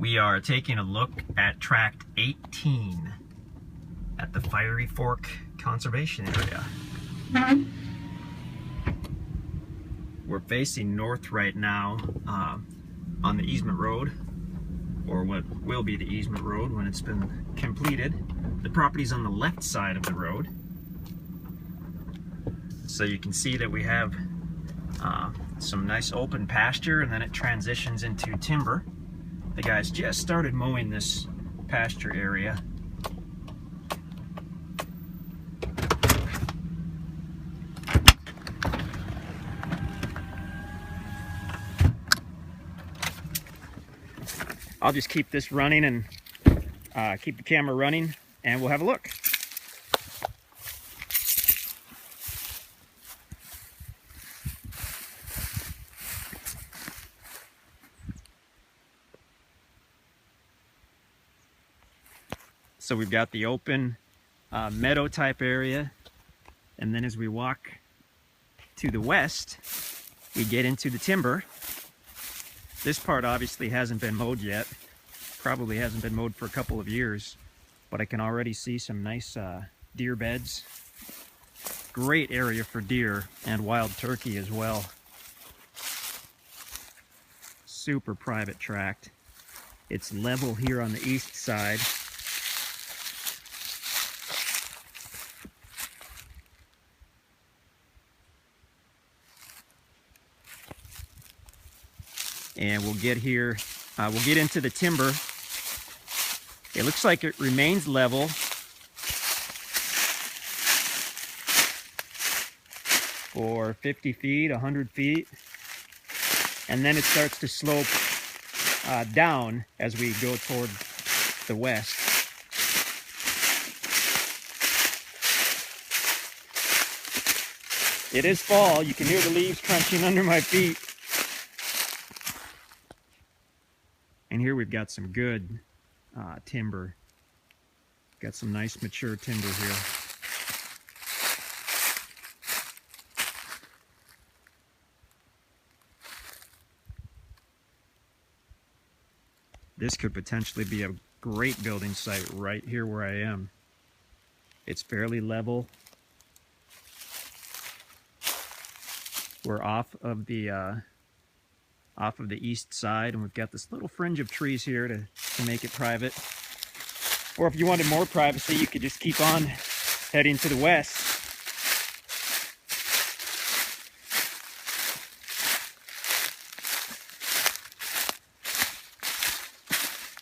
We are taking a look at Tract 18 at the Fiery Fork Conservation Area. We're facing north right now on the easement road, or what will be the easement road when it's been completed. The property's on the left side of the road. So you can see that we have some nice open pasture, and then it transitions into timber. The guys just started mowing this pasture area. I'll just keep this running and keep the camera running, and we'll have a look. So we've got the open meadow type area, and then as we walk to the west, we get into the timber. This part obviously hasn't been mowed yet. Probably hasn't been mowed for a couple of years, but I can already see some nice deer beds. Great area for deer and wild turkey as well. Super private tract. It's level here on the east side. And we'll get here, we'll get into the timber. It looks like it remains level. For 50 feet, 100 feet. And then it starts to slope down as we go toward the west. It is fall. You can hear the leaves crunching under my feet. And here we've got some good timber. Got some nice mature timber here. This could potentially be a great building site right here where I am. It's fairly level. We're off of the east side, and we've got this little fringe of trees here to make it private. Or if you wanted more privacy, you could just keep on heading to the west.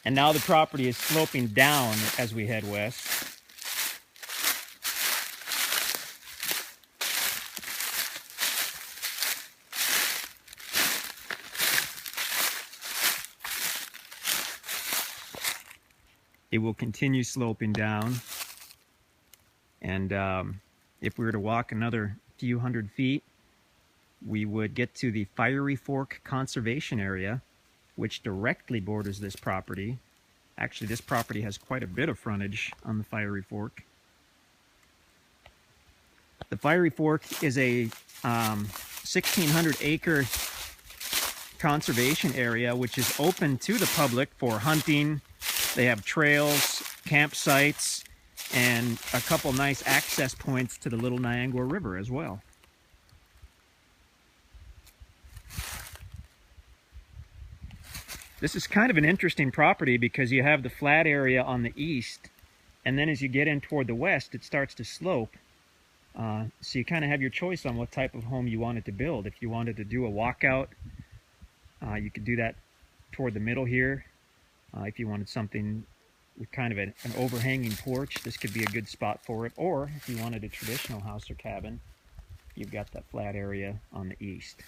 And now the property is sloping down as we head west. It will continue sloping down, and if we were to walk another few hundred feet, we would get to the Fiery Fork Conservation Area, which directly borders this property. Actually, this property has quite a bit of frontage on the Fiery Fork. The Fiery Fork is a 1,600-acre conservation area, which is open to the public for hunting. They have trails, campsites, and a couple nice access points to the Little Niagara River as well. This is kind of an interesting property because you have the flat area on the east, and then as you get in toward the west, it starts to slope. So you kind of have your choice on what type of home you wanted to build. If you wanted to do a walkout, you could do that toward the middle here. If you wanted something with kind of an overhanging porch, this could be a good spot for it. Or if you wanted a traditional house or cabin, you've got that flat area on the east.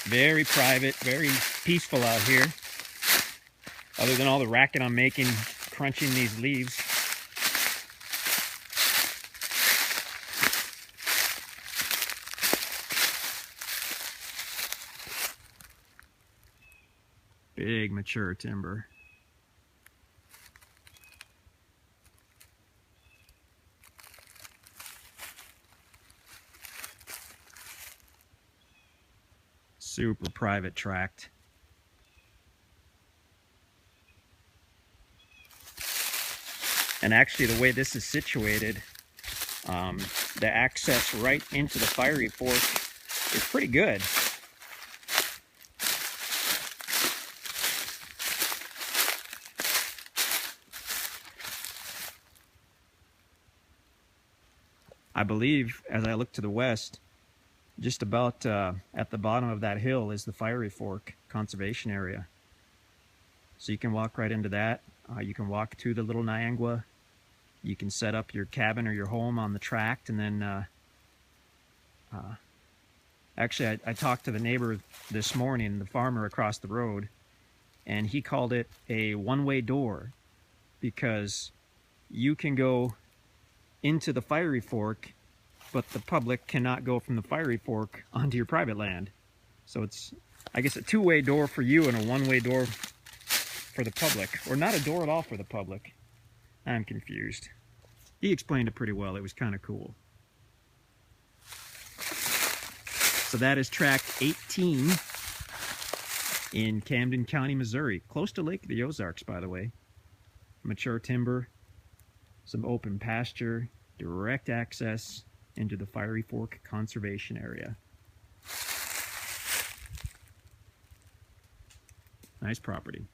Very private, very peaceful out here. Other than all the racket I'm making crunching these leaves. Big mature timber. Super private tract. And actually, the way this is situated, the access right into the fiery fork is pretty good. I believe, as I look to the west, just about at the bottom of that hill is the Fiery Fork Conservation Area. So you can walk right into that. You can walk to the Little Niangua. You can set up your cabin or your home on the tract, and then actually I talked to the neighbor this morning, the farmer across the road, and he called it a one-way door because you can go into the Fiery Fork, but the public cannot go from the Fiery Fork onto your private land. So it's, I guess, a two-way door for you and a one-way door for the public, or not a door at all for the public. I'm confused. He explained it pretty well. It was kind of cool. So that is Tract 18 in Camden County, Missouri, close to Lake of the Ozarks, by the way. Mature timber, some open pasture, direct access into the Fiery Fork Conservation Area. Nice property.